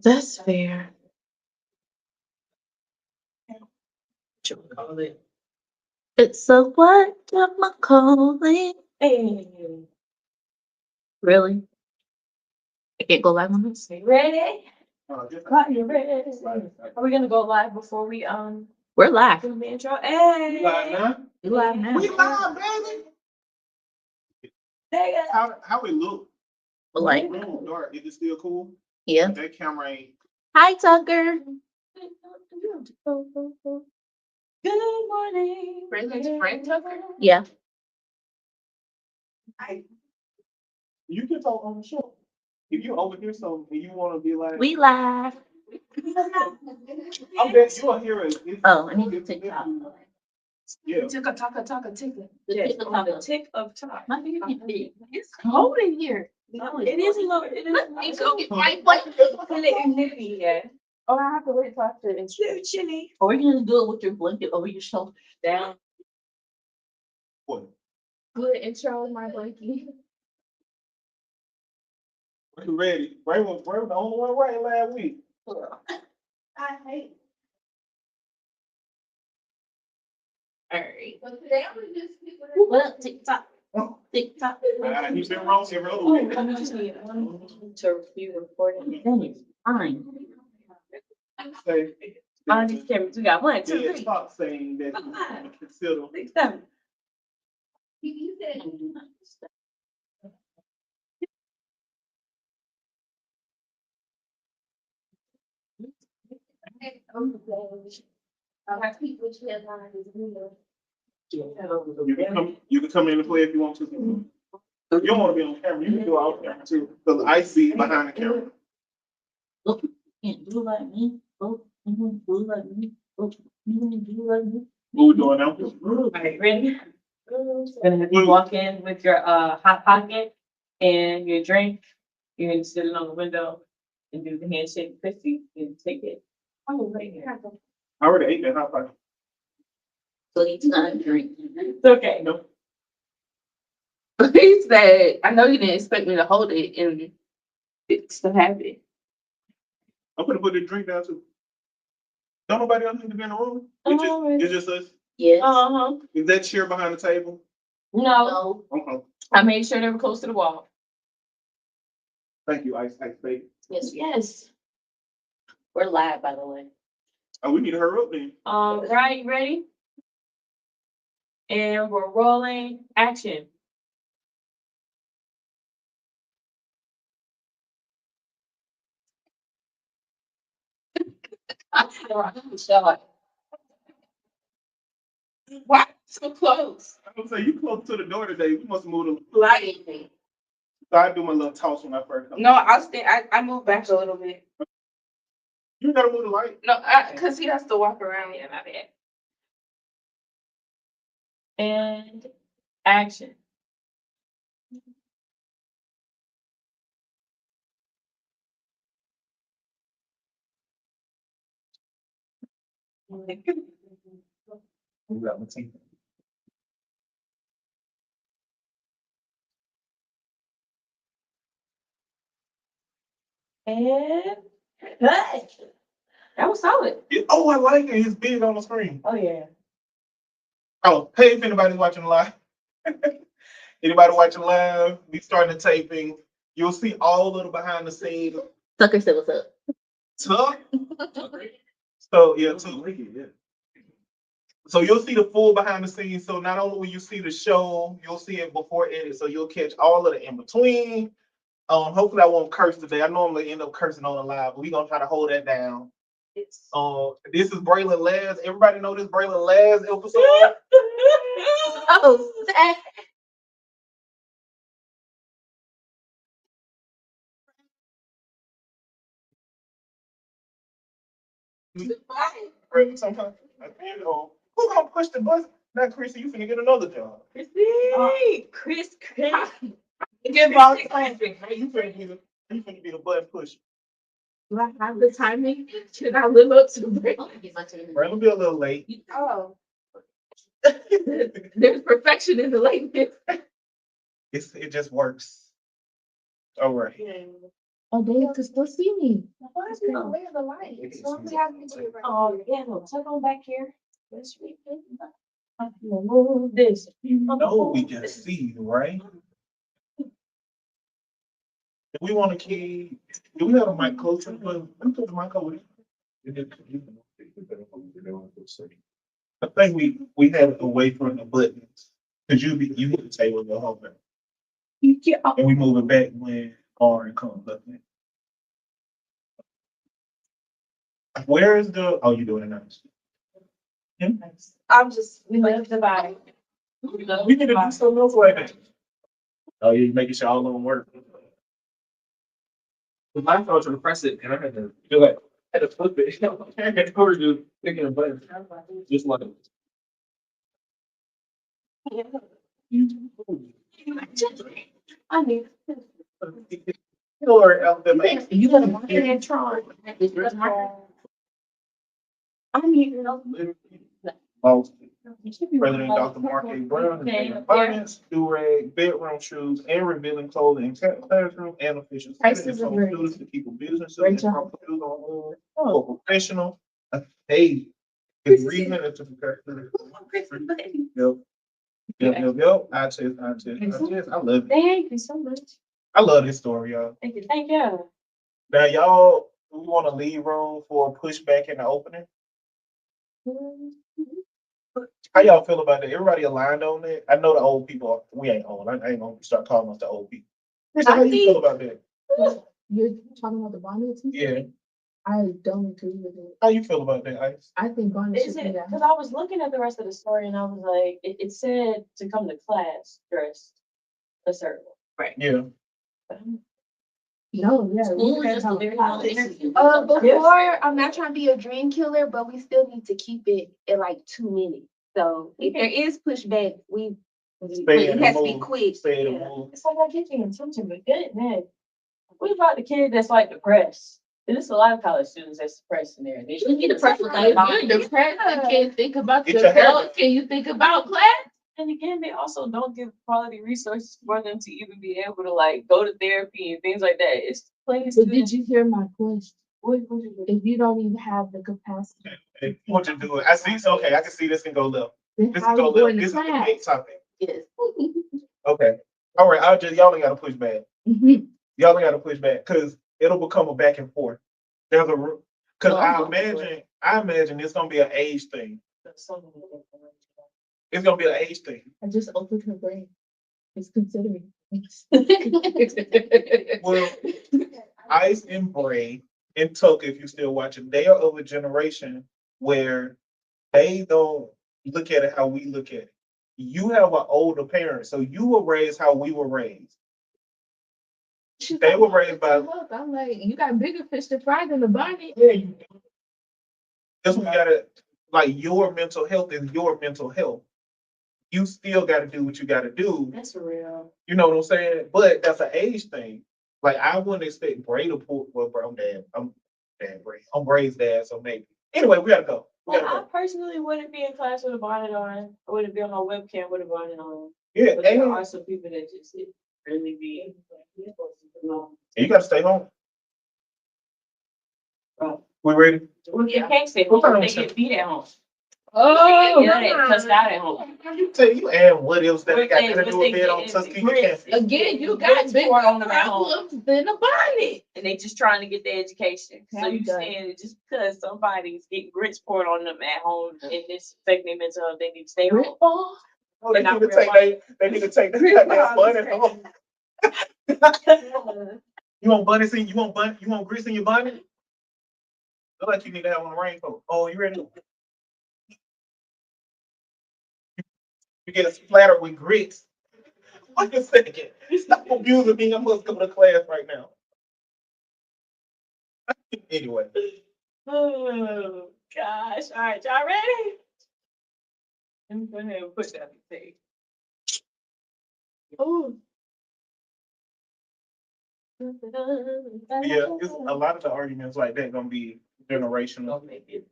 That's fair. What you call it? It's a what am I calling? Hey. Really? I can't go live on this. Ready? Just You ready? Are we gonna go live before we We're live. do the intro? Hey. live now. We live now. We live, baby. Hey, How it look? But like, Room dark. Is it still cool? yeah. That camera ain't. Hi, Tucker. good morning. Friend Tucker? Yeah. You can talk on the show. If you overhear something and you want to be like, We live. I bet you'll hear it. Oh, I need to take that. Yeah. Tick of tick. The Yes, tick of on the taco. tick of time. My baby big. It's cold in here. It is a little. It is. It's gonna get right A little nippy, yeah. Oh, I have to wait till after the intro. It's chilly. Or we're gonna do it with your blanket over your shoulder. Down. What? good intro, my blankie. We're ready. Ray was the only one right last week. I hate. All right. But today I'm gonna just speak with What up, TikTok? TikTok. He's been wrong every other Oh, week. I just need one to be recording. That is fine. Say, On these cameras, we got 1, 2, yeah, 3, stop saying that you consider. 6, 7. you said I have people share lines as well. You can come in and play if you want to. If you don't want to be on camera, you can do it off camera too. Because I see behind the camera. Look, you can't do like me. Look, you can't do like me. Look, you can't do like me. What we doing now? All right, ready? Gonna have you walk in with your hot pocket and your drink. You're gonna sit it on the window and do the handshake 50 and take it. Oh, right here. I already ate that hot pocket. So he's not drink. It's okay. No. He said, I know you didn't expect me to hold it and it's to have it. I'm gonna put the drink down too. Don't nobody else need to be in the room? It's just us. Yes. Uh-huh. Is that chair behind the table? No, No. Okay. I made sure they were close to the wall. Thank you, Ice Baby. Yes. Yes. We're live, by the way. Oh, we need to hurry up then. Right, you ready? And we're rolling. Action. Shot. Why so close? I was say you close to the door today. We must move them. Like, So I do my little toss when I first come. no, I'll stay. I move back a little bit. You gotta move the light. No, cause he has to walk around. Yeah, my bad. And action. Move out my teeth. And hey, that was solid. Oh, I like it. It's big on the screen. Oh yeah. Oh, hey, if anybody's watching live. Anybody watching live, we starting the taping. You'll see all of the behind the scenes. Tucker said, what's up? Tuck. So yeah, Tuck. So you'll see the full behind the scenes. So not only will you see the show, you'll see it before edit. So you'll catch all of the in between. Hopefully I won't curse today. I normally end up cursing on the live, but we're gonna try to hold that down. This is Braylon Laz. Everybody know this Braylon Laz episode? Oh, that. Sometimes. Who gonna push the button? Not Chrissy, you finna get another job. Chris. Get boss time. You finna be the button pusher. Do I have the timing? Should I live up to the break? Braylon be a little late. Oh, there's perfection in the lateness. It just works. All right. Oh, they could still see me. Why is it not wearing the light? It's only happening to you right now. Oh, yeah, no, tuck on back here. This week. I'm gonna move this. No, we can see you, right? If we want to keep, do we have a mic closer? Let me put the mic over there. I think we have it away from the buttons. Cause you hit the table the whole thing. Yeah. And we move it back when R comes up. Where is the, oh, you doing it now? I'm just, We love the vibe. We need to do something else like that. Oh, you're making sure all of them work. The I thought to press it, and I had to do like I had to flip it. I had to over just picking a button, just like I mean. Or Alabama. You gotta mark it in Tron. I'm here. President Dr. Mark A. Brown, is finance, do-rag, bedroom shoes, and revealing clothing in classroom and official settings. So students to keep a business and proper shoes on for professional. Hey, it's reading it to prepare. Yep. I test. I love it. Thank you so much. I love this story, y'all. Thank you. Thank you. Now, y'all, we want to leave room for a pushback in the opening. How y'all feel about that? Everybody aligned on that? I know the old people, we ain't old. I ain't gonna start calling us the old people. Rachel, how you feel about that? You're talking about the bonnet? Yeah. I don't agree with it. How you feel about that, Ice? I think bonnet Is should it, be that. because I was looking at the rest of the story and I was like, it said to come to class dressed a certain way. Yeah. No, yeah. School is just a very long interview. before, I'm not trying to be a dream killer, but we still need to keep it at like 2 minutes. So if there is pushback, it has to be quick. Stay in the Yeah. mood. It's like I get the intention, but good man. What about the kid that's like depressed? There's a lot of college students that's depressed in there. They should get depressed with If that. you're depressed and can't think about Get your hair yourself, done. can you think about class? And again, they also don't give quality resources for them to even be able to like go to therapy and things like that. It's plain But did you hear my question? What If you don't even have the capacity, Hey, what you doing? I see. So, okay, I can see this can go left. then This how can go you going left. to This is the main class? topic. Yes. Okay. All right. Y'all ain't got to push back. Y'all ain't got to push back because it'll become a back and forth. There's because I imagine it's gonna be an age thing. It's gonna be an age thing. I just opened her brain. It's considering. Well, Ice and Bray and Tuck, if you're still watching, they are of a generation where they don't look at it how we look at it. You have an older parent, so you were raised how we were raised. They were raised by. I'm like, you got bigger fish to fry than the bonnet. Yeah, you do. That's what you gotta, like, your mental health is your mental health. You still gotta do what you gotta do. That's real. You know what I'm saying? But that's an age thing. Like, I wouldn't expect Bray to pull, well, bro, I'm dad Bray. I'm Bray's dad, so maybe. Anyway, we gotta go. Well, I personally wouldn't be in class with a bonnet on. I wouldn't be on my webcam with a bonnet on. Yeah, But there and are some people that just really be. you gotta stay home. Right. We ready? Well, you can't stay home. They get beat at home. Oh, Yeah, they cussed out at home. You tell you and what else that What got they- to what do they with bed on get Tuskegee into campus? again, you got Grits bigger poured on them at home. problems than a bonnet. And they just trying to get their education. So I'm you done. saying that just because somebody's getting grits poured on them at home and this affecting their mental health, they need to stay home. Gritball? Oh, they Not need to real take they need to take that bunny home. You want bunnies in you want grits in your bunny? Look like you need to have on a raincoat. Oh, you ready? You get splattered with grits. Wait a second. Stop abusing me. I must go to class right now. Anyway. Oh gosh. All right, y'all ready? Let me go ahead and put that the thing. Oh, Yeah, it's a lot of the arguments like that gonna be generational. Don't make it.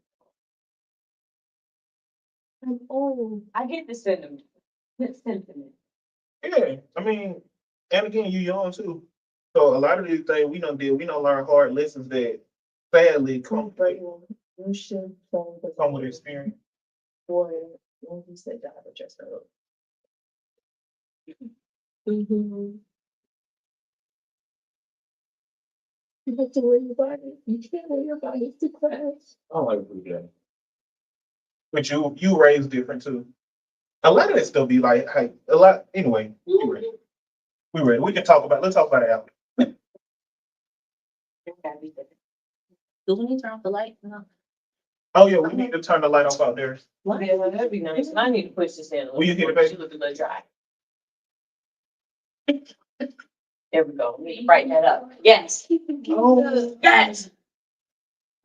I'm old. I get the sentiment. The sentiment. Yeah, I mean, and again, you young too. So a lot of these things we done learn hard lessons that sadly come You should phone the come with experience. boy when he said that I just heard. You have to worry about it. You can't worry about it to class. I don't like food, yeah. But you raised different too. A lot of that stuff be like, hey, a lot anyway. We ready. We ready. We can talk about. Let's talk about it after. Do we need to turn off the light? No. Oh yeah, we need to turn the light off out there. Yeah, well, that'd be nice. And I need to push this in. Will you get it, baby? She look a little dry. There we go. Let me brighten that up. Yes. Oh, Yes.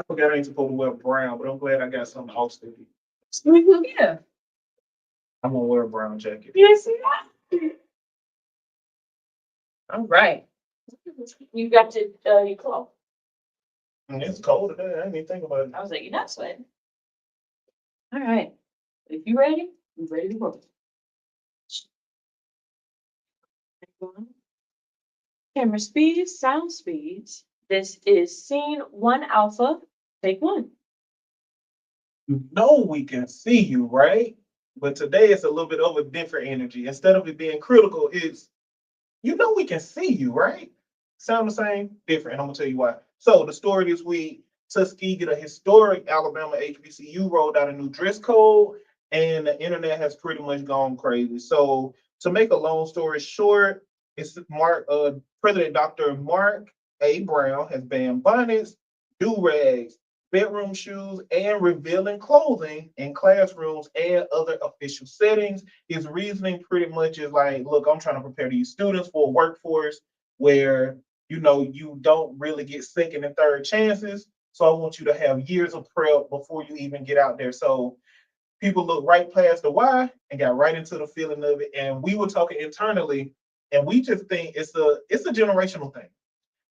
I forgot I ain't supposed to wear brown, but I'm glad I got something Austin. Yeah. I'm gonna wear a brown jacket. Yes. All right. You got your clothes. And it's cold today. I didn't even think about it. I was like, you're not sweating. All right. If you ready, I'm ready to roll. Camera speeds, sound speeds. This is scene 1 alpha, take 1. You know we can see you, right? But today it's a little bit of a different energy. Instead of it being critical, it's you know we can see you, right? Sound the same? Different. And I'm gonna tell you why. So the story this week, Tuskegee, the historic Alabama HBCU, rolled out a new dress code, and the internet has pretty much gone crazy. So to make a long story short, it's President Dr. Mark A. Brown has banned bonnets, do-rags, bedroom shoes, and revealing clothing in classrooms and other official settings. His reasoning pretty much is like, look, I'm trying to prepare these students for a workforce where you don't really get second and third chances. So I want you to have years of prep before you even get out there. So people look right past the why and got right into the feeling of it. And we were talking internally, and we just think it's a generational thing.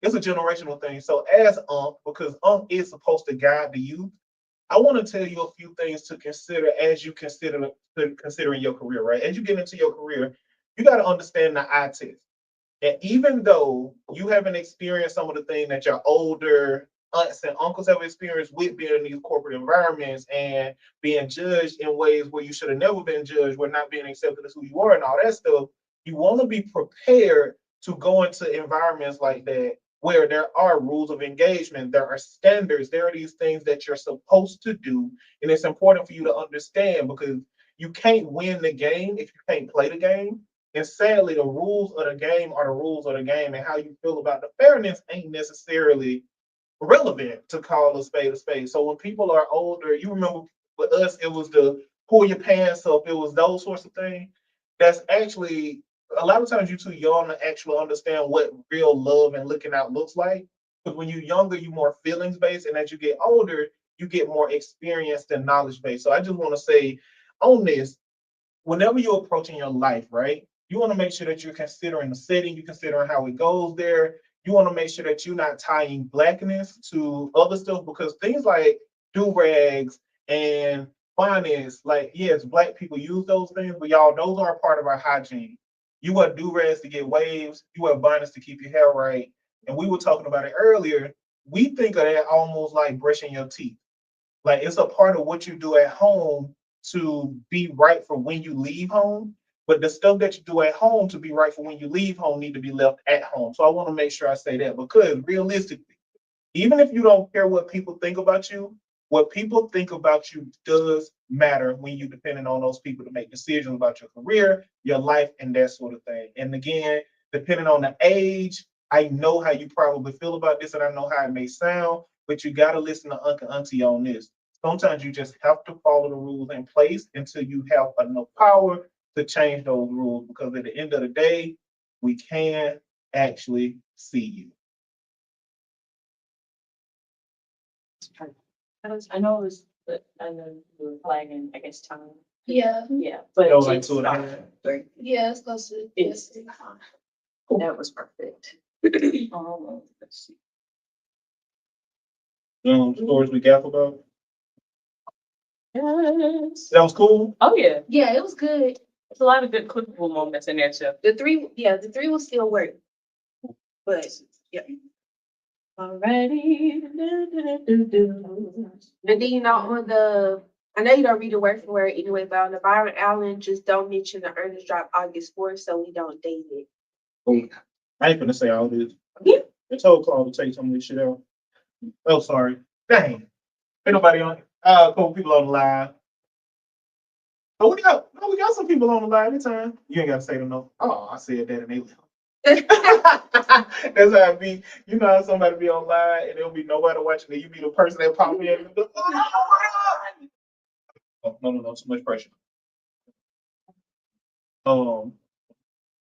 It's a generational thing. So as because is supposed to guide the youth, I want to tell you a few things to consider as you considering your career, right? As you get into your career, you got to understand the eye test. And even though you haven't experienced some of the things that your older aunts and uncles have experienced with being in these corporate environments and being judged in ways where you should have never been judged, where not being accepted as who you are and all that stuff, you want to be prepared to go into environments like that where there are rules of engagement, there are standards, there are these things that you're supposed to do. And it's important for you to understand because you can't win the game if you can't play the game. And sadly, the rules of the game are the rules of the game, and how you feel about the fairness ain't necessarily relevant to call a spade a spade. So when people are older, you remember with us, it was the pull your pants up, it was those sorts of things. That's actually a lot of times you're too young to actually understand what real love and looking out looks like. Because when you're younger, you're more feelings based, and as you get older, you get more experienced and knowledge based. So I just want to say on this, whenever you're approaching your life, right? You want to make sure that you're considering the setting, you're considering how it goes there. You want to make sure that you're not tying blackness to other stuff because things like do-rags and bonnets, like, yes, black people use those things, but y'all, those are a part of our hygiene. You wear do-rags to get waves, you wear bonnets to keep your hair right. And we were talking about it earlier. We think of that almost like brushing your teeth. Like it's a part of what you do at home to be right for when you leave home. But the stuff that you do at home to be right for when you leave home need to be left at home. So I want to make sure I say that because realistically, even if you don't care what people think about you, what people think about you does matter when you depending on those people to make decisions about your career, your life, and that sort of thing. And again, depending on the age, I know how you probably feel about this and I know how it may sound, but you got to listen to Uncle Auntie on this. Sometimes you just have to follow the rules in place until you have enough power to change those rules because at the end of the day, we can actually see you. I know it was, but I know you were flagging, I guess, time. Yeah, Yeah, but That was like it's 2.5. fine. yeah, it's close to. It's that was perfect. Let's see. Stories we got about. Yes. That was cool. Oh yeah, Yeah, it was good. there's a lot of good clickable moments in there too. The three will still work. But Alrighty. And then, I know you don't read the word for word anyway, but on the Byron Allen, just don't mention the earnings drop August 4th, so we don't date it. I ain't gonna say all this. Yeah. I told Claude to take some of this shit out. Oh, sorry. Dang. Ain't nobody on. A couple people on the line. Oh, we got some people on the line this time. You ain't gotta say them no. Oh, I said that and they left. That's how it be. You know how somebody be online and there'll be nobody watching it. You be the person that pop in. Oh, no, too much pressure.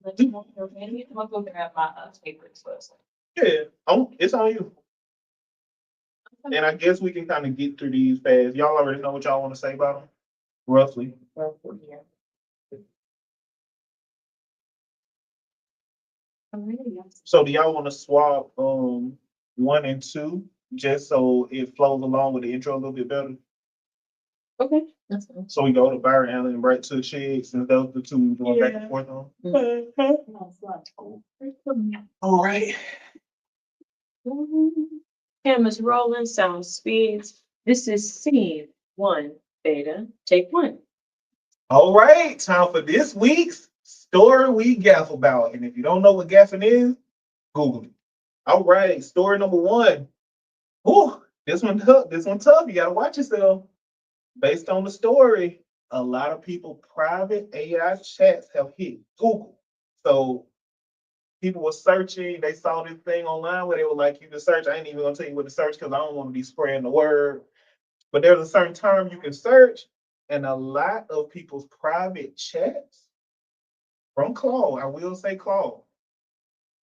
Let you know, Randy, I'm gonna go grab my papers first. Yeah, it's on you. And I guess we can kind of get through these fast. Y'all already know what y'all want to say about them, roughly. So do y'all want to swap 1 and 2 just so it flows along with the intro a little bit better? Okay, that's fine. So we go to Byron Allen and Bright to Chig since those the two going back and forth on. All right. Cameras rolling, sound speeds. This is scene 1, beta, take 1. All right, time for this week's story we gaff about. And if you don't know what gaffing is, Google it. All right, story number 1. Ooh, this one tough. You gotta watch yourself. Based on the story, a lot of people private AI chats have hit Google. So people were searching, they saw this thing online where they were like, you can search. I ain't even gonna tell you what to search because I don't want to be spreading the word. But there's a certain term you can search, and a lot of people's private chats from Claude, I will say Claude,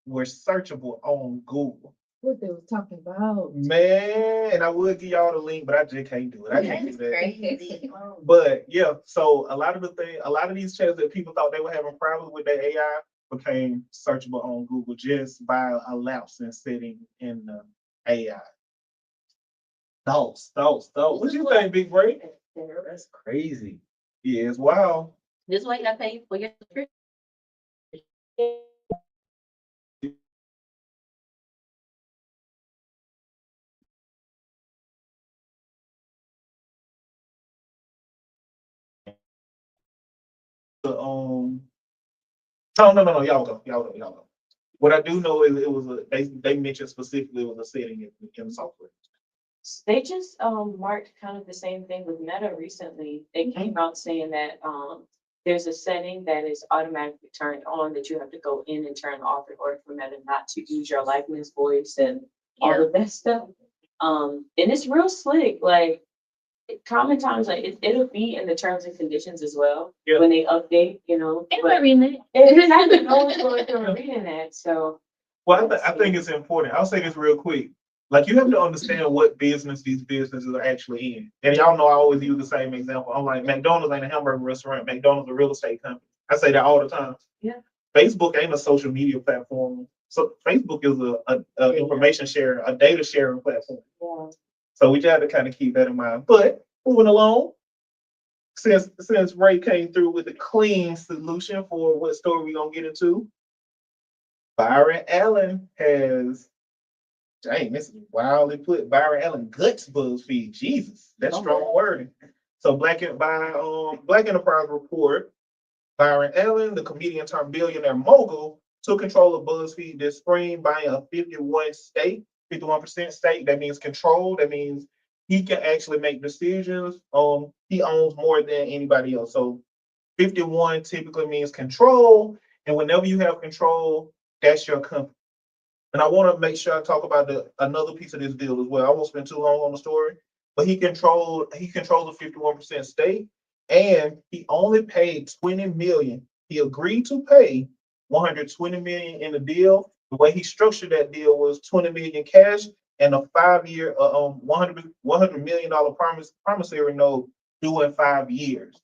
were searchable on Google. What they was talking about. Man, and I would give y'all the link, but I just can't do it. I can't do that. Crazy. But yeah, so a lot of these chats that people thought they were having problems with their AI became searchable on Google just by a lapse in setting in the AI. Thoughts. What you think, Big Break? That's crazy. Yeah, it's wild. This way I pay for your subscription. No, y'all go. What I do know is it was they mentioned specifically it was a setting in the software. They just marked kind of the same thing with Meta recently. They came out saying that there's a setting that is automatically turned on that you have to go in and turn off in order for Meta not to use your likeness, voice, and all of that stuff. And it's real slick. Like common times, like it'll be in the terms and conditions as well when they update. You know, Anybody reading it? it's not even going through and reading that. So, well, I think it's important. I'll say this real quick. Like you have to understand what business these businesses are actually in. And y'all know I always use the same example. I'm like, McDonald's ain't a hamburger restaurant. McDonald's a real estate company. I say that all the time. Yeah. Facebook ain't a social media platform. So Facebook is a information sharing, a data sharing platform. yeah. So we just have to kind of keep that in mind. But moving along, since Ray came through with a clean solution for what story we're gonna get into, Byron Allen has. Dang, this is wildly put. Byron Allen guts BuzzFeed. Jesus, that's strong wording. So Black Enterprise report. Byron Allen, the comedian turned billionaire mogul, took control of BuzzFeed this spring, buying a 51% stake. That means control. That means he can actually make decisions. He owns more than anybody else. So 51 typically means control, and whenever you have control, that's your company. And I want to make sure I talk about another piece of this deal as well. I won't spend too long on the story, but he controls a 51% stake, and he only paid $20 million. He agreed to pay $120 million in the deal. The way he structured that deal was $20 million cash and a 5-year, $100 million promissory note due in 5 years.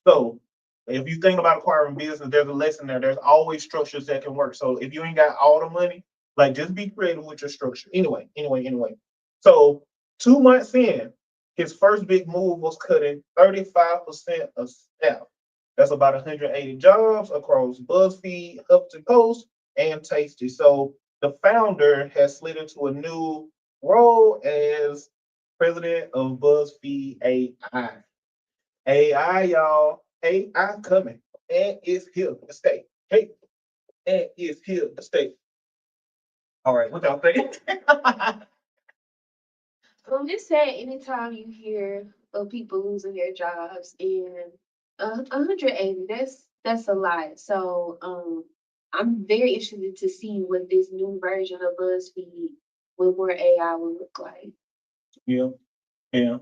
So if you think about acquiring business, there's a lesson there. There's always structures that can work. So if you ain't got all the money, like just be creative with your structure. Anyway. So 2 months in, his first big move was cutting 35% of staff. That's about 180 jobs across BuzzFeed, HuffPost, and Tasty. So the founder has slid into a new role as president of BuzzFeed AI. AI, y'all, AI coming, and it's here to stay. Hey, and it's here to stay. All right, what y'all think? I'm just saying, anytime you hear of people losing their jobs and 180, that's a lot. So I'm very interested to see what this new version of BuzzFeed with more AI will look like. Yeah, yeah.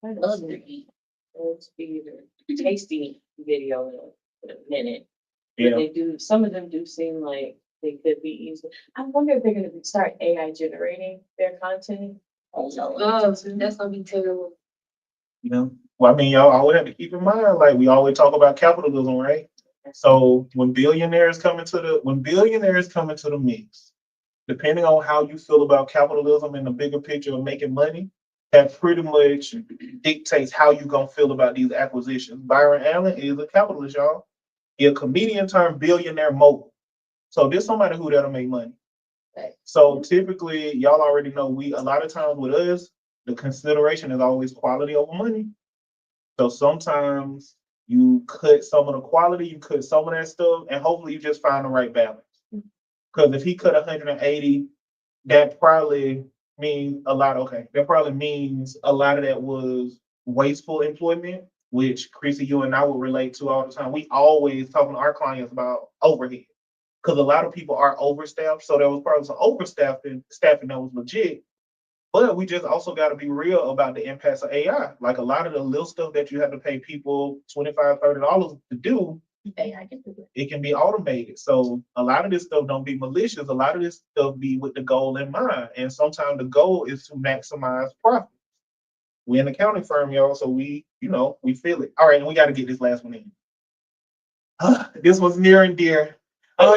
I love to eat. It's be the tasty video in a minute. Yeah. They do, some of them do seem like they could be easy. I wonder if they're gonna start AI generating their content. Oh, that's gonna be terrible. You know, well, I mean, y'all always have to keep in mind, like we always talk about capitalism, right? So when billionaires come into the mix, depending on how you feel about capitalism in the bigger picture of making money, that pretty much dictates how you gonna feel about these acquisitions. Byron Allen is a capitalist, y'all. He a comedian turned billionaire mogul. So there's somebody who that'll make money. So typically, y'all already know a lot of times with us, the consideration is always quality over money. So sometimes you cut some of the quality, you cut some of that stuff, and hopefully you just find the right balance. Because if he cut 180, that probably means a lot. Okay, that probably means a lot of that was wasteful employment, which Chrissy, you and I will relate to all the time. We always talking to our clients about overhead because a lot of people are overstaffed. So there was probably some overstaffing staffing that was legit. But we just also got to be real about the impacts of AI. Like a lot of the little stuff that you have to pay people $25, $30 to do, AI can do it. it can be automated. So a lot of this stuff don't be malicious. A lot of this stuff be with the goal in mind. And sometimes the goal is to maximize profit. We're an accounting firm, y'all, so we feel it. All right, and we got to get this last one in. This was near and dear.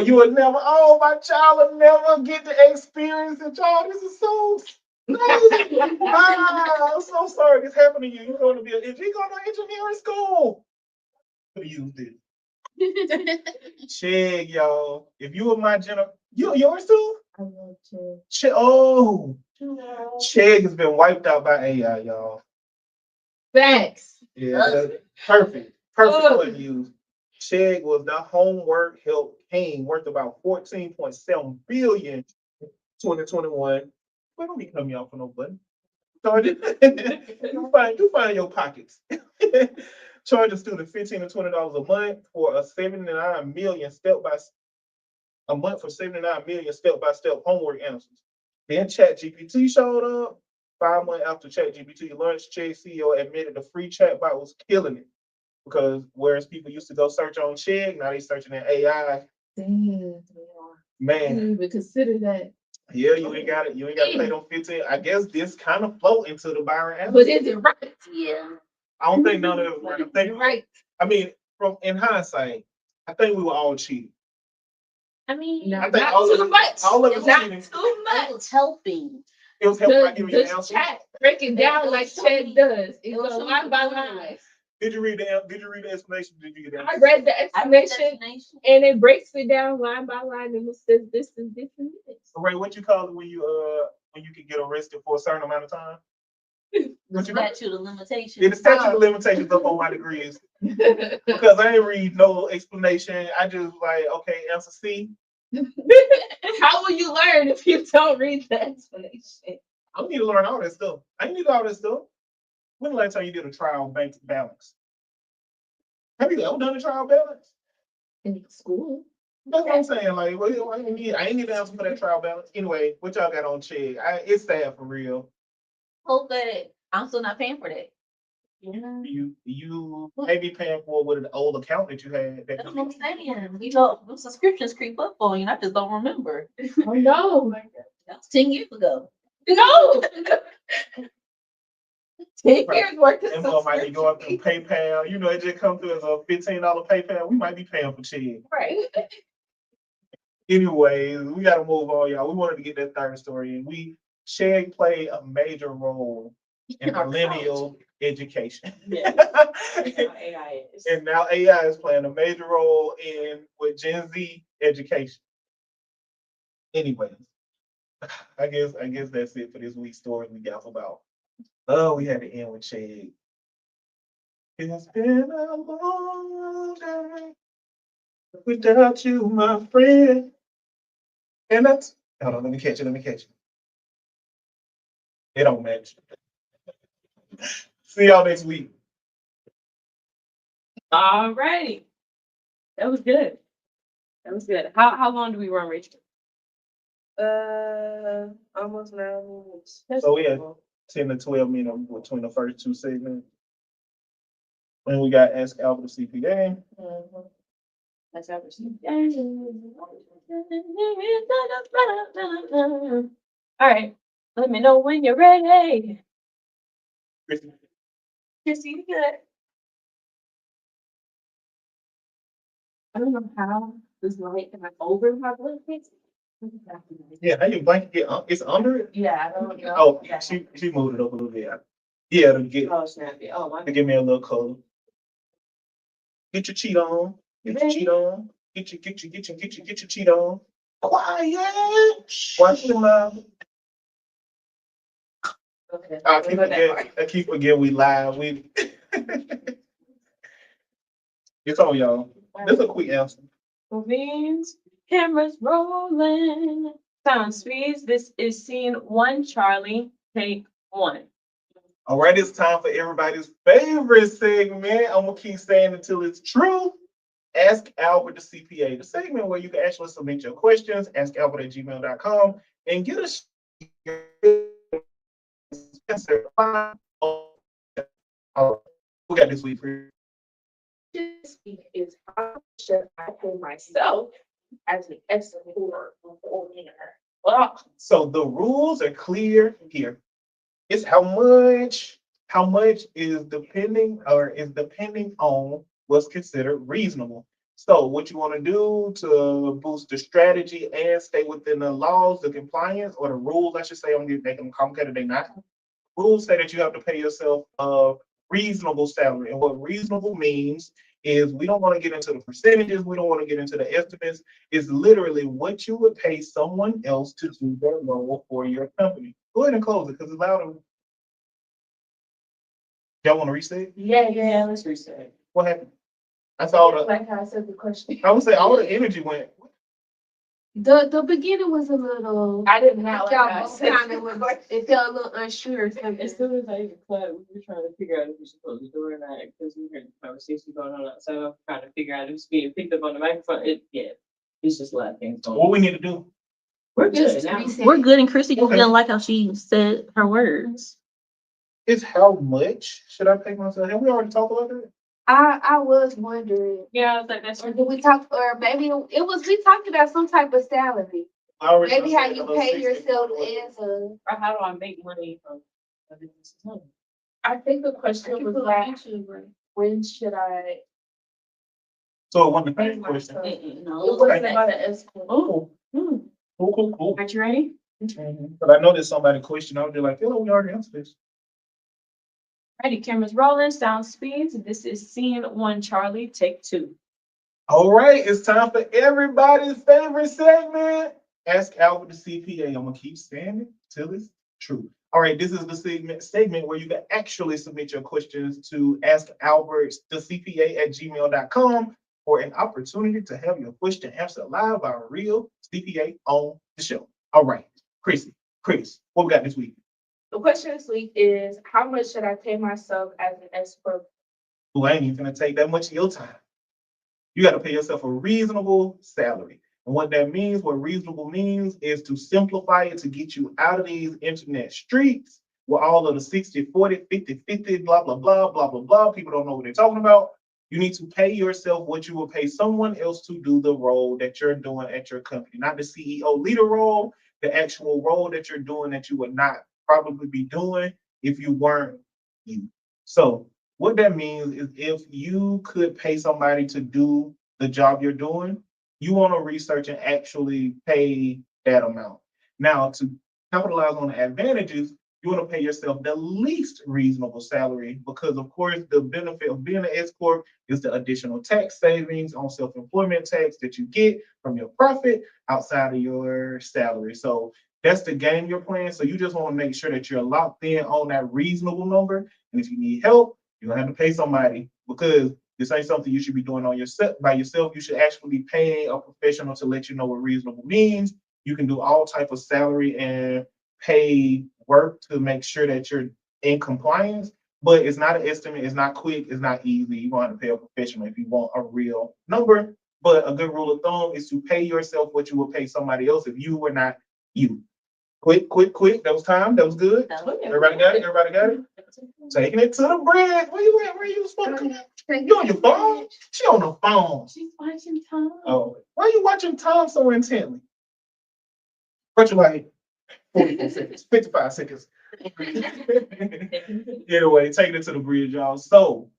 You would never, my child would never get to experience it, y'all. This is so crazy. I'm so sorry this happened to you. You're going to be you're going to engineering school. Could have used it. Chegg, y'all. If you were my yours too? I love to. Chegg has been wiped out by AI, y'all. Facts. Yeah, perfect to use. Chegg was the homework help king, worth about 14.7 billion 2021. Well, don't be coming off for no button. Charge you find your pockets. Charge a student $15 to $20 a month for a 79 million step-by-step homework answers. Then ChatGPT showed up. 5 months after ChatGPT launched, Chegg CEO admitted the free chatbot was killing it. Because whereas people used to go search on Chegg, now they searching in AI. Damn. Man. I didn't even consider that. Yeah, you ain't got to pay them 15. I guess this kind of float into the Byron Allen. But is it right? Yeah. I don't think none of it was right. Right. I mean, in hindsight, I think we were all cheating. I mean, I think not all too of much. all of it Not cheating. too much. it was helping. It was helping by giving you an answer. Chat break it down It like was Chegg does. It it goes was line by showing line. Did you read the explanation? Did you get that? I read the explanation and it breaks it down line by line and it says this and this and this. Ray, what you call it when you can get arrested for a certain amount of time? The statute of limitations. Yeah, the statute of limitations up on my degrees. Because I ain't read no explanation. I just like, okay, answer C. How will you learn if you don't read the explanation? I don't need to learn all that stuff. I ain't need all that stuff. When the last time you did a trial bank balance? Have you ever done a trial balance? In school. That's what I'm saying. Like, I ain't need to answer for that trial balance. Anyway, what y'all got on Chegg? It's sad for real. Hope that I'm still not paying for that. Yeah. You may be paying for with an old account that you had. That's what I'm saying. You know, the subscriptions creep up on you, and I just don't remember. Oh no. That was 10 years ago. No. 10 years worth of And so might be going through PayPal. You know, it just come through as a $15 PayPal. We might be paying for Chegg. Right. Anyways, we got to move on, y'all. We wanted to get that third story in. Chegg played a major role in millennial education. Yeah. AI is. And now AI is playing a major role with Gen Z education. Anyways, I guess that's it for this week's story we got about. Oh, we had to end with shade. It's been a long day without you, my friend. And that's hold on, let me catch it. It don't match. See y'all next week. All righty. That was good. That was good. How long do we run, Rachel? Almost 9 minutes. So we had 10 to 12 minutes between the first two segments. Then we got Ask Albert the CPA. That's our All right. Let me know when you're ready. Chrissy. Chrissy, you good? I don't know how this light can over my blanket. Yeah, how your blanket get it's under it? Yeah, I don't know. Oh, Yeah. she moved it up a little bit. Yeah, Oh, snappy. Oh, my. to give me a little color. Get your cheat on. Get your cheat on. Get your cheat on. Quiet. Watch your mouth. Okay. I keep forgetting we live. It's on y'all. This is a quick answer. Movies, cameras rolling. Sound speeds. This is scene 1, Charlie. Take 1. All right, it's time for everybody's favorite segment. I'm gonna keep saying until it's true. Ask Albert the CPA, the segment where you can actually submit your questions. Ask Albert at gmail.com and get us answer. We got this week for you. This week is how should I pay myself as an excellent owner. So the rules are clear here. It's how much is depending on what's considered reasonable. So what you want to do to boost the strategy and stay within the laws, the compliance, or the rules, I should say, I'm making them complicated, they not. Rules say that you have to pay yourself a reasonable salary. And what reasonable means is we don't want to get into the percentages, we don't want to get into the estimates. It's literally what you would pay someone else to do their role for your company. Go ahead and close it because it's louder. Y'all want to reset? Yeah, let's reset. What happened? I saw Like how I said the question. I would say all the energy went. The beginning was a little. I did not like Y'all how I both said kind of was. It felt a little unsure. As soon as I even clapped, we were trying to figure out if we should close the door or not because we heard the conversation going on outside. I'm trying to figure out if it's being picked up on the microphone. It's just a lot of things going on. What we need to do? We're good Just now. reset. We're good, and Chrissy just Okay. didn't like how she said her words. Is how much should I pay myself? Have we already talked about that? I was wondering. Yeah, I was like, that's Or did we talk? Or maybe it was. We talked about some type of salary. I already Maybe how said you about pay 60. yourself as a. or how do I make money from a business? I think the question was like, when should I? So it wasn't a pay question. It No. wasn't about an escort. Oh, cool. Aren't you ready? But I know there's somebody question. I was just like, oh, we already answered this. Ready, cameras rolling, sound speeds. This is scene 1, Charlie. Take 2. All right, it's time for everybody's favorite segment. Ask Albert the CPA. I'm gonna keep saying it till it's true. All right, this is the segment where you can actually submit your questions to Ask Albert the CPA at gmail.com for an opportunity to have your question answered live by a real CPA on the show. All right, Chris, what we got this week? The question this week is, how much should I pay myself as an expert? Who ain't even gonna take that much of your time. You got to pay yourself a reasonable salary. And what that means, what reasonable means, is to simplify it to get you out of these internet streets where all of the 60, 40, 50, 50, blah, blah, blah, blah, blah, blah. People don't know what they're talking about. You need to pay yourself what you would pay someone else to do the role that you're doing at your company, not the CEO leader role, the actual role that you're doing that you would not probably be doing if you weren't you. So what that means is if you could pay somebody to do the job you're doing, you want to research and actually pay that amount. Now, to capitalize on the advantages, you want to pay yourself the least reasonable salary because, of course, the benefit of being an S Corp is the additional tax savings on self-employment tax that you get from your profit outside of your salary. So That's the game you're playing. So you just want to make sure that you're locked in on that reasonable number. And if you need help, you're gonna have to pay somebody because this ain't something you should be doing on yourself by yourself. You should actually be paying a professional to let you know what reasonable means. You can do all type of salary and pay work to make sure that you're in compliance. But it's not an estimate. It's not quick. It's not easy. You're going to have to pay a professional if you want a real number. But a good rule of thumb is to pay yourself what you would pay somebody else if you were not you. Quick. That was time. That was good. Everybody got it? Everybody got it? Taking it to the bread. Where you at? Where you supposed to come at? You on your phone? She on the phone. She's watching Tom. Oh, why are you watching Tom so intently? But you're like 44 seconds, 55 seconds. Anyway, taking it to the bridge, y'all. So,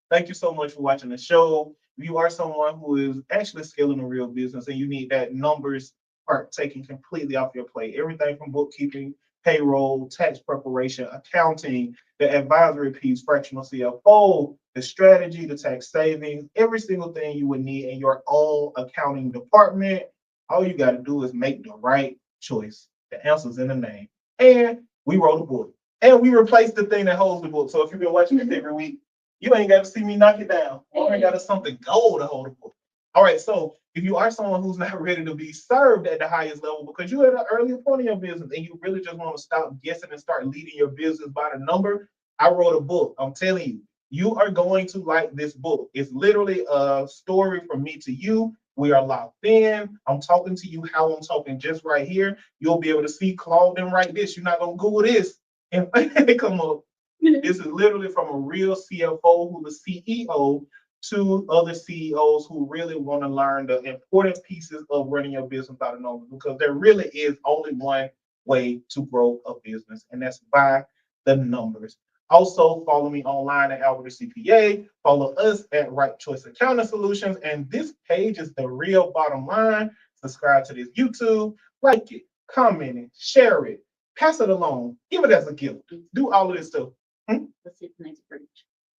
thank you so much for watching the show. If you are someone who is actually scaling a real business and you need that numbers part taken completely off your plate, everything from bookkeeping, payroll, tax preparation, accounting, the advisory piece, fractional CFO, the strategy, the tax savings, every single thing you would need in your own accounting department, all you got to do is make the right choice. The answer's in the name. And we wrote a book. And we replaced the thing that holds the book. So if you've been watching this every week, you ain't got to see me knock it down. Or ain't got to something gold to hold the book. All right, so if you are someone who's not ready to be served at the highest level because you're at an earlier point in your business and you really just want to stop guessing and start leading your business by the number, I wrote a book. I'm telling you, you are going to like this book. It's literally a story from me to you. We are locked in. I'm talking to you how I'm talking just right here. You'll be able to see Claude and write this. You're not going to Google this and come up. This is literally from a real CFO who's the CEO to other CEOs who really want to learn the important pieces of running your business by the numbers, because there really is only one way to grow a business, and that's by the numbers. Also, follow me online at AlbertTheCPA. Follow us at Right Choice Accounting Solutions. And this page is the real bottom line. Subscribe to this YouTube, like it, comment it, share it, pass it along, give it as a gift. Do all of this stuff. Let's hit the next bridge.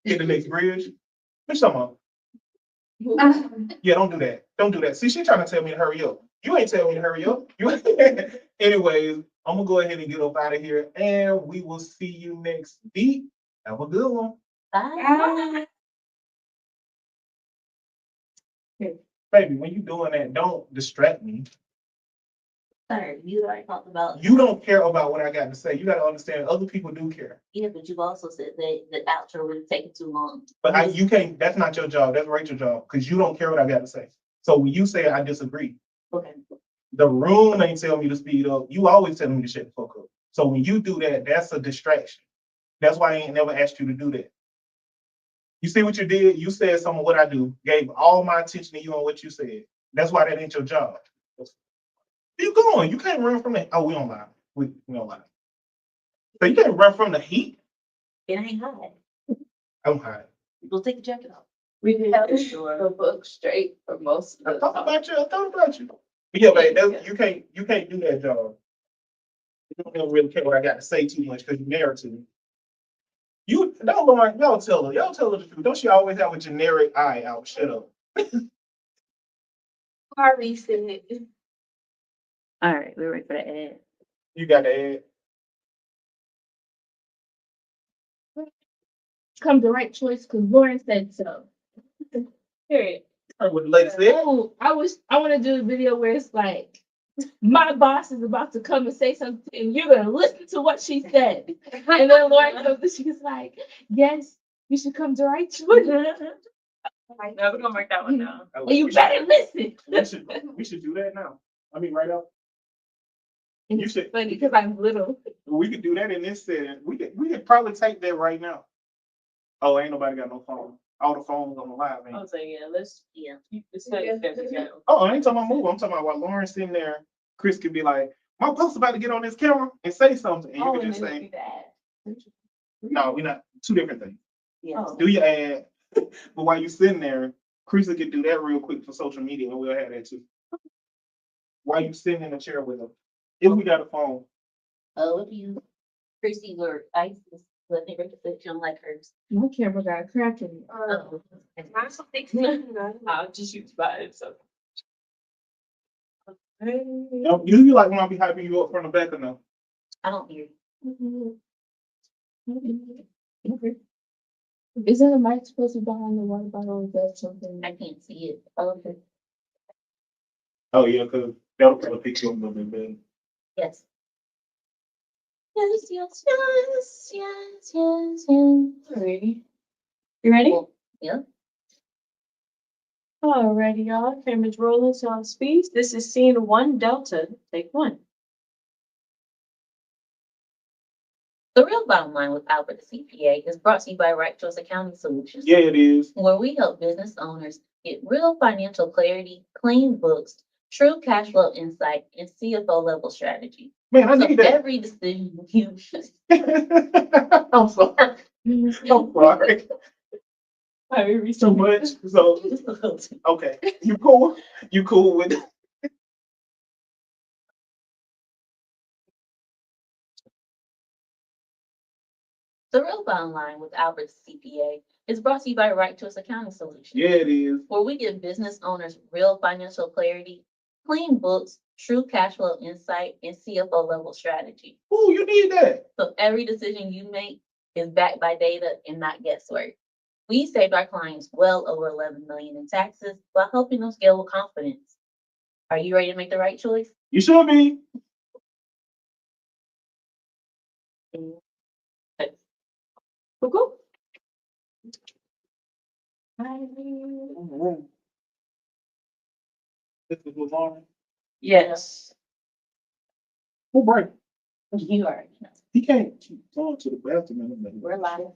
Hit the next bridge. What's talking about? Yeah, don't do that. Don't do that. See, she's trying to tell me to hurry up. You ain't telling me to hurry up. Anyways, I'm gonna go ahead and get up out of here, and we will see you next week. Have a good one. Bye. Baby, when you doing that, don't distract me. Sorry, you already talked about. You don't care about what I got to say. You got to understand other people do care. Yeah, but you've also said that the outro was taking too long. But you can't, that's not your job. That's Rachel's job, because you don't care what I got to say. So when you say I disagree, Okay. the room ain't telling me to speed up. You always telling me to shut the fuck up. So when you do that, that's a distraction. That's why I ain't never asked you to do that. You see what you did? You said some of what I do, gave all my attention to you on what you said. That's why that ain't your job. Where you going? You can't run from that. Oh, we don't lie. We don't lie. So you can't run from the heat. It ain't hot. I'm hot. Go take the jacket off. We did the book straight for most I of the thought time. about you. I thought about you. But yeah, babe, you can't do that job. You don't really care what I got to say too much because you're married to me. You don't Lauren, y'all tell her the truth. Don't she always have a generic eye out? Shut up. Harvey said. All right, we're ready for the ad. You got to add. Come the right choice because Lauren said so. Period. What the lady said. Oh, I want to do a video where it's like my boss is about to come and say something and you're gonna listen to what she said. And then Lauren comes and she's like, yes, you should come to right choice. No, we're gonna mark that one down. And you better listen. We should do that now. I mean, right up. And You it's should. funny because I'm little. We could do that in this setting. We could probably take that right now. Oh, ain't nobody got no phone. All the phones on the live. I was like, yeah, let's Yeah. keep this step together. Oh, I ain't talking about move. I'm talking about while Lauren's sitting there, Chris could be like, my post about to get on this camera and say something. And you could just say, no, we're not. Two different things. Yeah. Do your ad, but while you sitting there, Chris could do that real quick for social media and we'll have that too. While you sitting in the chair with them. If we got a phone. Oh, if you, Chrissy or Isis, let me read the section like hers. My camera got a crack in it. Oh. I'll just use by it. So You like when I be hyping you up from the back or no? I don't hear you. Okay. Isn't the mic supposed to be behind the water bottle? Is that something? I can't see it. Okay. Oh, yeah, because that'll probably pick you up a little bit better. Yes. Yes, yes, yes, yes, yes, yes. Alrighty. You ready? Yeah. Alrighty, y'all. Cameras rolling, sound speeds. This is scene 1 Delta. Take 1. The real bottom line with Albert the CPA is brought to you by Right Choice Accounting Solutions, Yeah, it is. where we help business owners get real financial clarity, clean books, true cash flow insight, and CFO level strategy. Man, I So need that. every decision you I'm sorry. I'm sorry. So much. So, okay. You cool? You cool with it? The real bottom line with Albert CPA is brought to you by Right Choice Accounting Solutions, Yeah, it is. where we give business owners real financial clarity, clean books, true cash flow insight, and CFO level strategy. Ooh, you need that. So every decision you make is backed by data and not guesswork. We saved our clients well over 11 million in taxes while helping them scale with confidence. Are you ready to make the right choice? You should be. Cool. This is what's on. Yes. Who break? You already know. He can't keep going to the bathroom in the middle. We're live.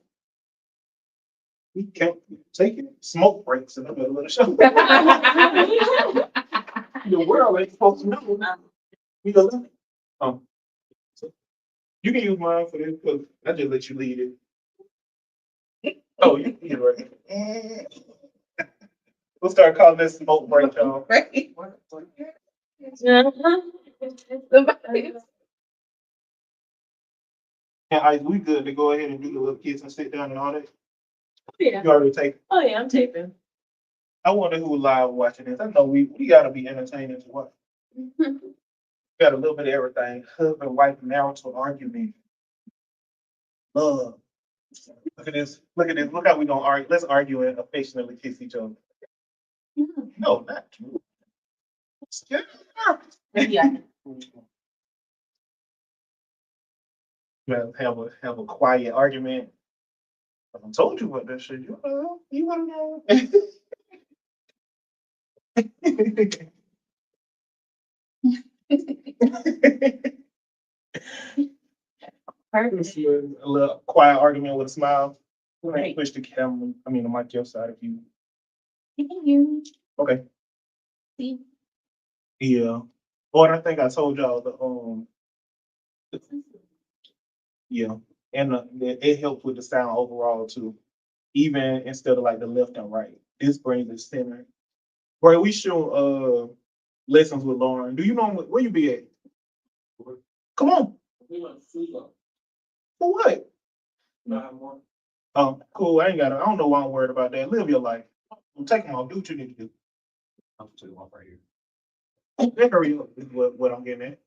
He can't take it. Smoke breaks in the middle of the show. The world ain't supposed to know. We gonna let it. So you can use mine for this because I just let you lead it. Oh, you can right. We'll start calling this smoke break, y'all. Right. And Ice, we good to go ahead and do the little kids and sit down and all that. Yeah. You already take. Oh yeah, I'm taping. I wonder who live watching this. I know we gotta be entertaining to watch. Got a little bit of everything. Husband, wife, marital argument. Love. Look at this. Look at this. Look how we gonna argue. Let's argue and affectionately kiss each other. No, not true. Yeah. Well, have a quiet argument. I told you what that shit. You wanna know. Perfect. A little quiet argument with a smile. Right. Push the camera. I mean, the mic your side if you. You Okay. see. Yeah. Or I think I told y'all yeah, and it helps with the sound overall too. Even instead of like the left and right, this brings it center. Bro, we show lessons with Lauren. Do you know where you be at? Come on. For what? Cool. I don't know why I'm worried about that. Live your life. Take them off. Do what you need to do. I'm take them off right here. Hurry up is what I'm getting at.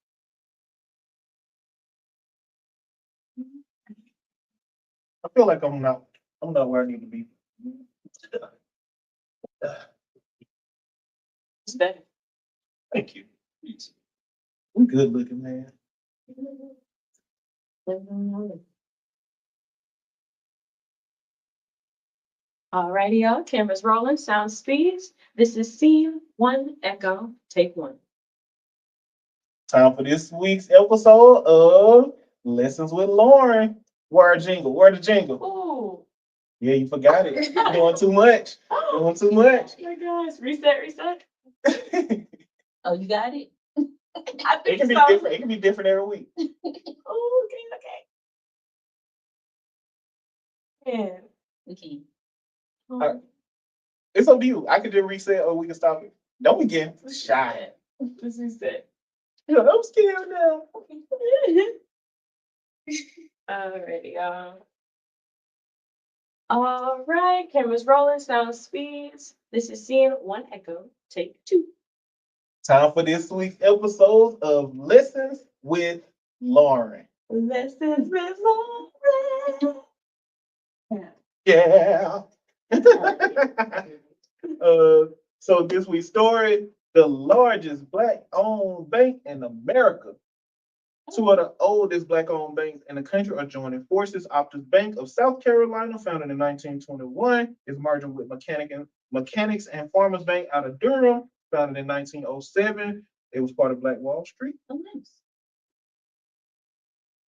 I feel like I'm not where I need to be. Thank you. We good looking, man. Alrighty, y'all. Cameras rolling, sound speeds. This is scene 1 Echo. Take 1. Time for this week's episode of Lessons with Lauren. Word jingle. Word the jingle. Oh. Yeah, you forgot it. You're doing too much. Doing too much. Oh my gosh. Reset. Oh, you got it? I It think can be it's different. It can be different every week. Oh, okay. Man. Okay. It's up to you. I could just reset or we can stop it. Don't begin. Shy. Just reset. I'm scared now. Alrighty, y'all. All right, cameras rolling, sound speeds. This is scene 1 Echo. Take 2. Time for this week's episode of Lessons with Lauren. Lessons with Lauren. Yeah. So this week's story, the largest black-owned bank in America. Two of the oldest black-owned banks in the country are joining forces. Optus Bank of South Carolina, founded in 1921, is merging with Mechanics and Farmers Bank out of Durham, founded in 1907. It was part of Black Wall Street. Oh, nice.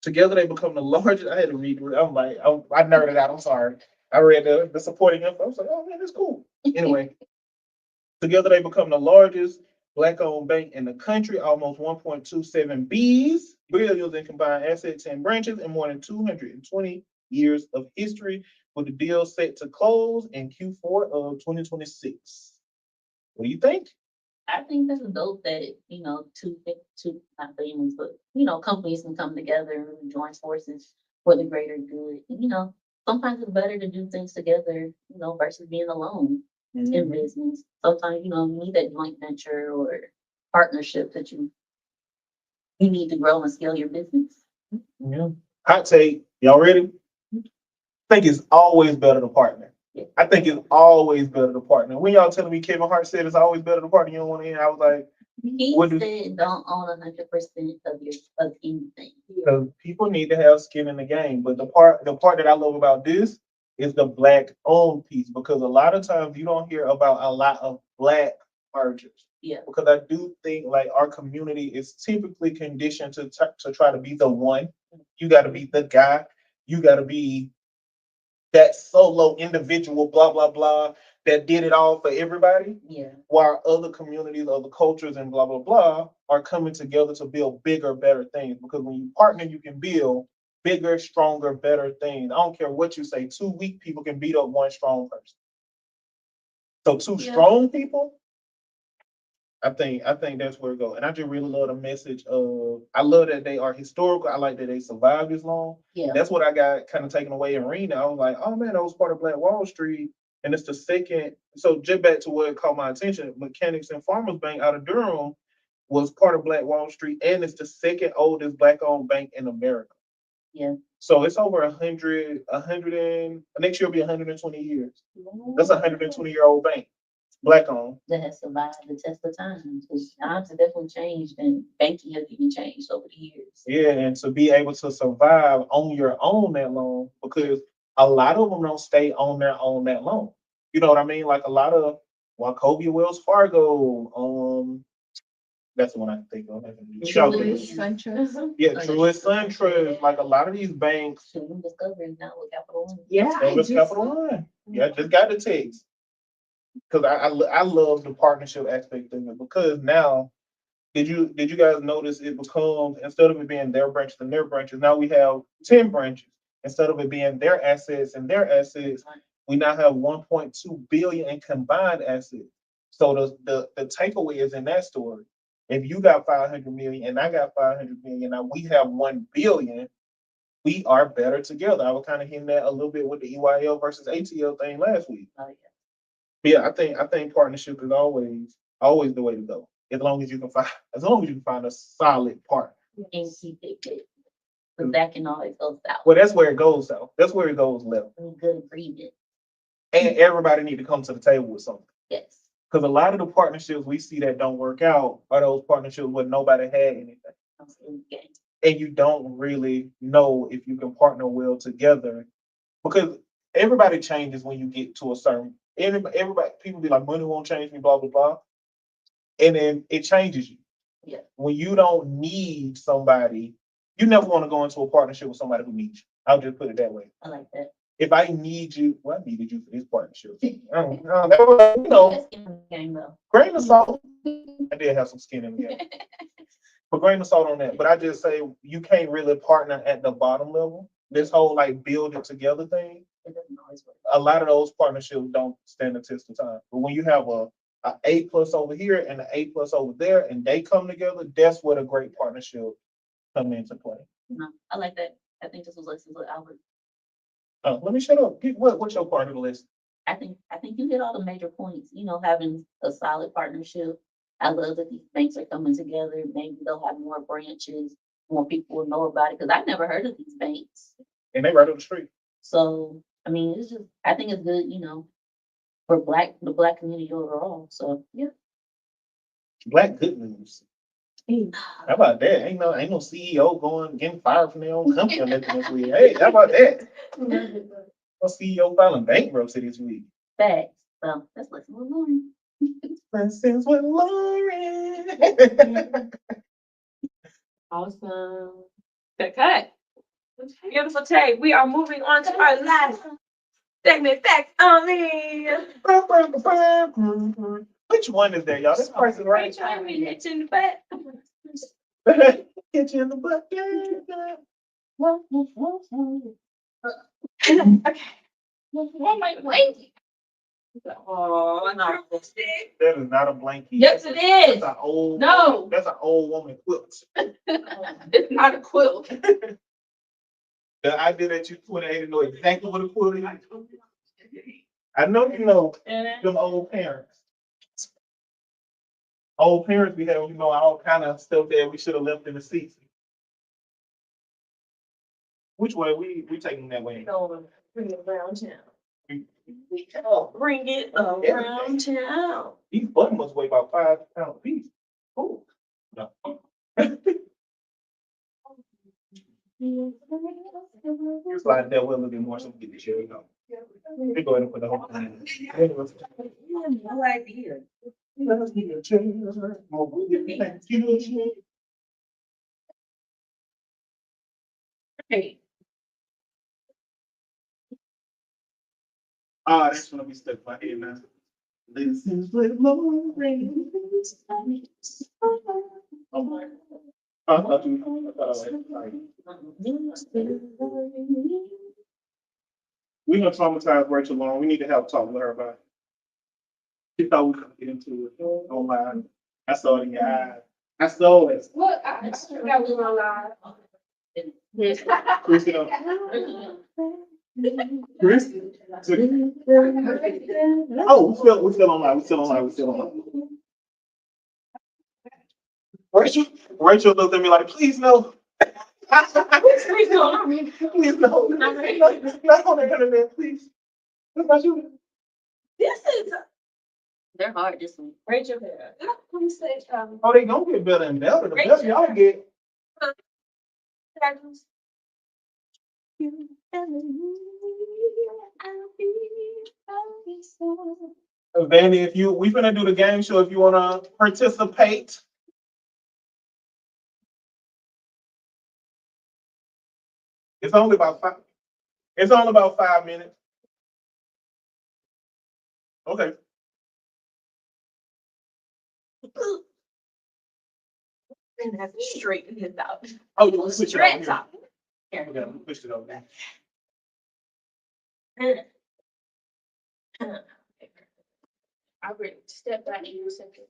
Together, they become the largest. I had to read. I'm like, I nerded out. I'm sorry. I read the supporting info. I was like, oh man, that's cool. Anyway, together they become the largest black-owned bank in the country. Almost 1.27 billions in combined assets and branches, and more than 220 years of history. With the deal set to close in Q4 of 2026. What do you think? I think that's dope that, two, not families, but, companies can come together and join forces for the greater good. Sometimes it's better to do things together, versus being alone in business. Sometimes, you need that joint venture or partnership that you need to grow and scale your business. Yeah. Hot take. Y'all ready? I think it's always better to partner. Yeah. I think it's always better to partner. When y'all telling me Kevin Hart said it's always better to partner, you don't want to hear. I was like, He What do- said don't own 100% of anything. because people need to have skin in the game. But the part that I love about this is the black owned piece, because a lot of times you don't hear about a lot of black mergers. Yeah. Because I do think like our community is typically conditioned to try to be the one. You got to be the guy. You got to be that solo individual, blah blah blah, that did it all for everybody. Yeah. While other communities, other cultures, and blah blah blah are coming together to build bigger, better things. Because when you partner, you can build bigger, stronger, better things. I don't care what you say. 2 weak people can beat up one strong person. So two Yeah. strong people, I think that's where it goes. And I just really love the message of, I love that they are historical. I like that they survived this long. Yeah. That's what I got kind of taken away in reading. I was like, oh man, that was part of Black Wall Street. And it's the second. So just back to what caught my attention, Mechanics and Farmers Bank out of Durham was part of Black Wall Street, and it's the second oldest black-owned bank in America. Yeah. So it's over 100 and next year will be 120 years. That's a 120-year-old bank, black-owned. That has survived the test of time. Because times have definitely changed and banking has even changed over the years. Yeah, and to be able to survive on your own that long, because a lot of them don't stay on their own that long. You know what I mean? Like a lot of Wachovia, Wells Fargo, that's the one I can think of. Truist, SunTrust. Yeah, Truist, SunTrust, like a lot of these banks. Soon Discovery now with Capital One. Yeah, I Service just Capital One. Yeah, I just got the text. Because I love the partnership aspect of it, because now did you guys notice it becomes, instead of it being their branches and their branches, now we have 10 branches. Instead of it being their assets and their assets, we now have 1.2 billion in combined assets. So the takeaway is in that story. If you got 500 million and I got 500 million, now we have 1 billion. We are better together. I was kind of hitting that a little bit with the EYL versus ATL thing last week. Oh, yeah. Yeah, I think partnership is always the way to go. As long as you can find a solid partner. And keep it good. Because that can always go south. Well, that's where it goes south. That's where it goes left. Good agreement. And everybody need to come to the table with something. Yes. Because a lot of the partnerships we see that don't work out are those partnerships where nobody had anything. Okay. And you don't really know if you can partner well together. Because everybody changes when you get to a certain, everybody, people be like, money won't change me, blah, blah, blah. And then it changes you. Yeah. When you don't need somebody, you never want to go into a partnership with somebody who needs you. I'll just put it that way. I like that. If I need you, well, I needed you for this partnership. That was, That's in the game though. grain of salt. I did have some skin in the game. But grain of salt on that. But I just say you can't really partner at the bottom level. This whole like build it together thing, It doesn't always work. a lot of those partnerships don't stand the test of time. But when you have a A+ over here and an A+ over there, and they come together, that's what a great partnership come into play. No, I like that. I think this was lessons with Albert. Let me shut up. What's your part of the list? I think you hit all the major points. Having a solid partnership, I love that these banks are coming together. Maybe they'll have more branches, more people will know about it, because I've never heard of these banks. And they right up the street. So, I mean, it's just, I think it's good, for the black community overall. So, yeah. Black good news. How about that? Ain't no CEO getting fired from their own company or nothing this week. Hey, how about that? No CEO filing bankruptcy this week. Facts. So, that's what's going on. Lessons with Lauren. Awesome. Good cut. Beautiful tape. We are moving on to our last segment, facts only. Which one is that, y'all? This person right. Trying to hit you in the butt. Hit you in the butt. Okay. Oh my blanket. Oh, no. That is not a blankie. Yes, it is. That's an old. No. That's an old woman quilt. It's not a quilt. The idea that you 28 know exactly what a quilt is. I know you know them old parents. Old parents, we have, all kind of stuff that we should have left in the seats. Which way? We taking that way. Bring it around town. We- Bring it around town. These buttons must weigh about 5 pounds apiece. Oh. No. Slide that way a little bit more so we get the chair go. We go ahead and put the whole thing. No idea. Let's get a chair. Hey. Ah, that's gonna be stuck in my head now. This is with Lauren. Oh my. I thought you. We're gonna traumatize Rachel Lauren. We need to have a talk with her about it. She thought we could get into it online. I saw it in your eyes. I saw it. Look, I forgot we were on live. Chris, Chris? Oh, we're still online. We're still online. Rachel looked at me like, please no. Please no. Please no. Not on the internet, please. That's not you. This is They're hard this week. Rachel here. Let me say, Oh, they gonna get better and better. The better y'all get. Vanny, we finna do the game show if you wanna participate. It's only about 5 minutes. Okay. and have to straighten this out. Oh, you want to switch it over Straight here? top. Okay, we pushed it over there. I would step back in a second.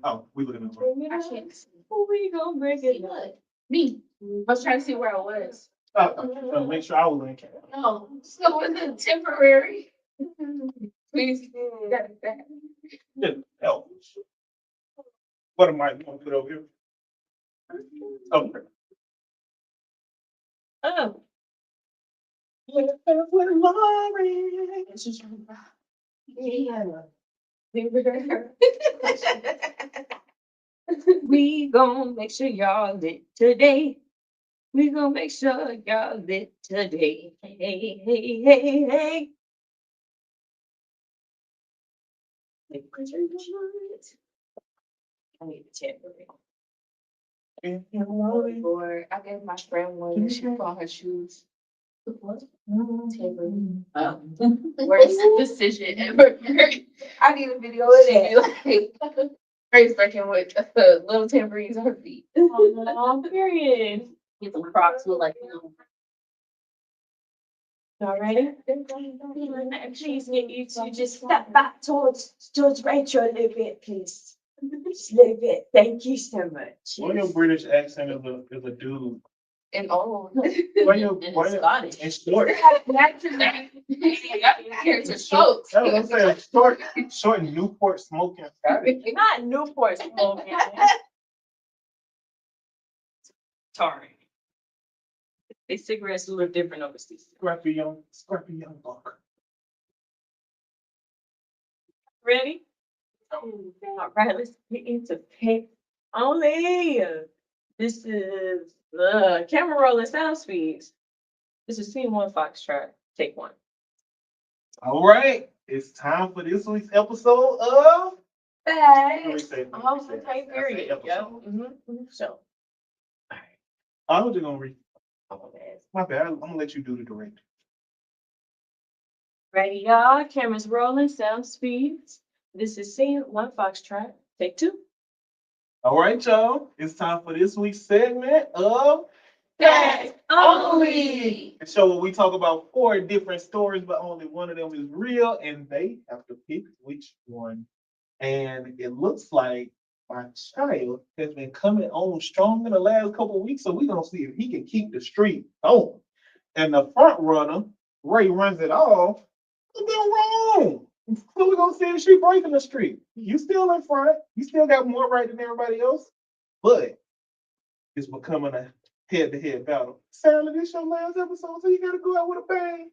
Oh, we looking at it. I can't see. We gonna break See it. what? Me. I was trying to see where I was. Make sure I was in. No, so was it temporary? Please, got it back. Yeah, help. What am I gonna put over here? Okay. Oh. It's just We gonna make sure y'all lit today. We gonna make sure y'all lit today. Hey, hey, hey, hey, hey. I need to check. Or I gave my friend one and she put on her shoes. Tampering. Worst decision ever. I need a video of that. Like, Grace working with little tambourines on her feet. Oh, period. Get some Crocs with like, All right. Please get you to just step back towards Rachel a little bit, please. Just a little bit. Thank you so much. Well, your British accent is a dude. and old. Why you, And why it's you, Scottish. and short. Character Short. folks. That was I'm saying, short Newport smoking Scottish. Not Newport smoking. Sorry. These cigarettes a little different overseas. Scrappy young buck. Ready? All right, let's get into pet only. This is the camera rolling sound speeds. This is scene one, Foxtrot. Take one. All right, it's time for this week's episode of. Okay, period. Episode. Yep. So. I was just gonna read. My bad. I'm gonna let you do the direct. Ready, y'all? Cameras rolling, sound speeds. This is scene one, Foxtrot. Take two. All right, y'all. It's time for this week's segment of Facts Only. the show where we talk about 4 different stories, but only one of them is real, and they have to pick which one. And it looks like my child has been coming on strong in the last couple of weeks, so we're gonna see if he can keep the streak going. And the front runner, Ray runs it all. He's been wrong. So we're gonna see if she breaking the streak. You still in front. You still got more right than everybody else, but it's becoming a head-to-head battle. Sarah, this your last episode, so you gotta go out with a bang.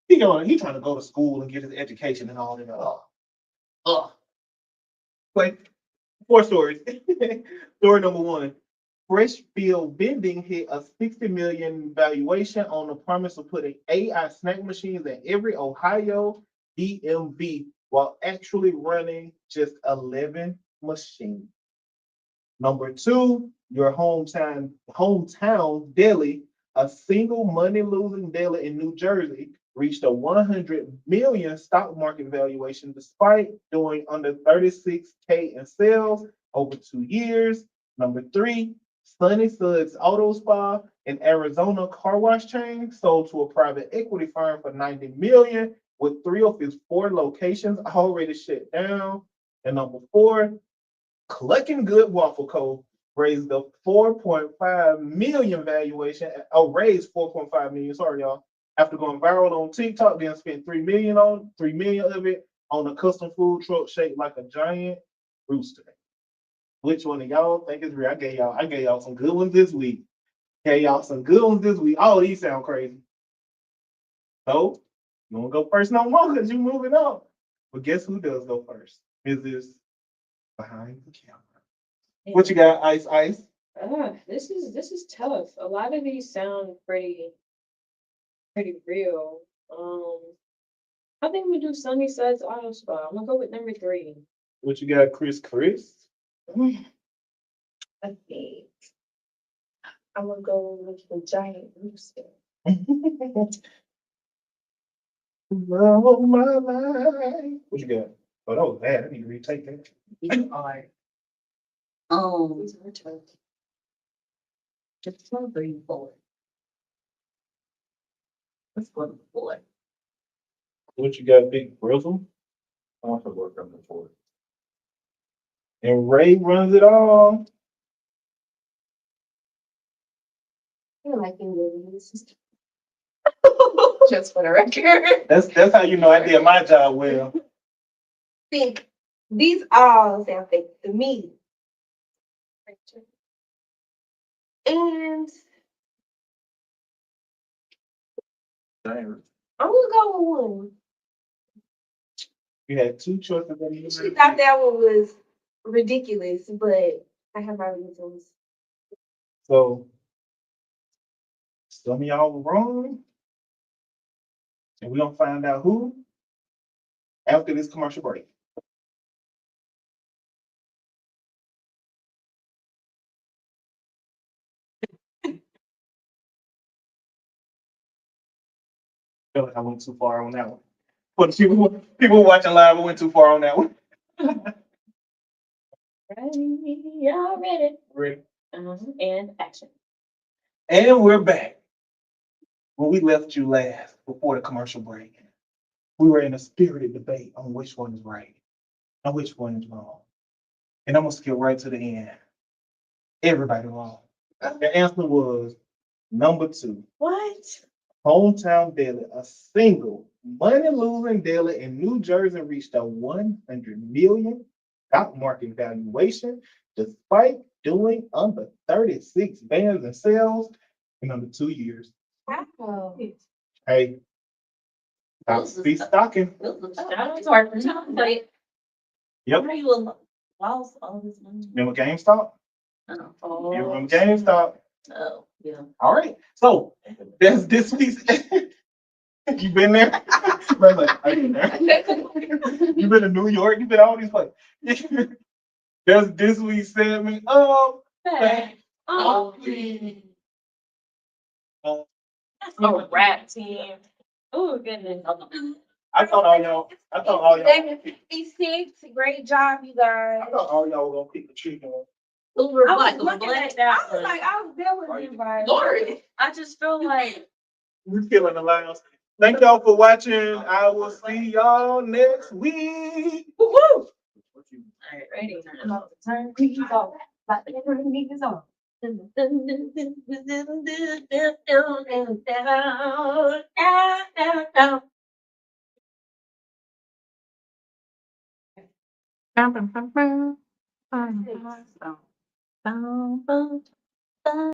He trying to go to school and get his education and all that. Like 4 stories. Story number 1. Freshfield Vending hit a $60 million valuation on the promise of putting AI snack machines in every Ohio DMV while actually running just 11 machines. Number 2, your hometown deli, a single money-losing deli in New Jersey, reached a 100 million stock market valuation despite doing under 36K in sales over 2 years. Number 3, Sunny Suds Auto Spa, an Arizona car wash chain, sold to a private equity firm for 90 million, with 3 of its 4 locations already shut down. And number 4, Clucking Good Waffle Co. raised a 4.5 million valuation. Raised 4.5 million. Sorry, y'all. After going viral on TikTok, then spent 3 million of it on a custom food truck shaped like a giant rooster. Which one of y'all think is real? I gave y'all some good ones this week. All these sound crazy. So you wanna go first no more because you moving on. But guess who does go first? Mrs. Behind the camera. What you got, Ice? This is tough. A lot of these sound pretty real. I think we do Sunny Sides Auto Spa. I'm gonna go with number 3. What you got, Chris? I think I'm gonna go with the giant rooster. Love my life. What you got? Oh, that was bad. I need to retake that. All right. These are tough. Just 1, 3, 4. Let's go to 4. What you got, Big Grizzle? I want to work on the 4. And Ray runs it all. I like English. Just for the record. That's how you know I did my job well. Think these all sound fake to me. And I'm gonna go with 1. You had 2 choices. She thought that one was ridiculous, but I have my reasons. So some of y'all were wrong. And we're gonna find out who after this commercial break. Feel like I went too far on that one. For the people watching live, I went too far on that one. Ready? Y'all ready? Ready. And action. And we're back. When we left you last before the commercial break, we were in a spirited debate on which one is right and which one is wrong. And I'm gonna skip right to the end. Everybody wrong. The answer was Number 2, What? Hometown Daily, a single money-losing daily in New Jersey reached a 100 million stock market valuation despite doing under 36 bands and sales in under 2 years. Wow. Hey, stocks be stocking. Shout out to our time, but Yep. how you lost all this money? Remember GameStop? Oh, You remember GameStop? oh, yeah. All right. So that's this week's. You been there? Right, like, I've been there. You been to New York? You been to all these places? That's this week's segment. Hey. Oh, That's a rap team. Oh, goodness. I thought all y'all. 56. Great job, you guys. I thought all y'all were gonna pick the chicken one. Uber I Black, was looking Black at that. I was like, I was there with you, guys. Lord. I just feel like We're feeling the last. Thank y'all for watching. I will see y'all next week. woo. All right, ready? Turn these off. Like, turn these off. Down.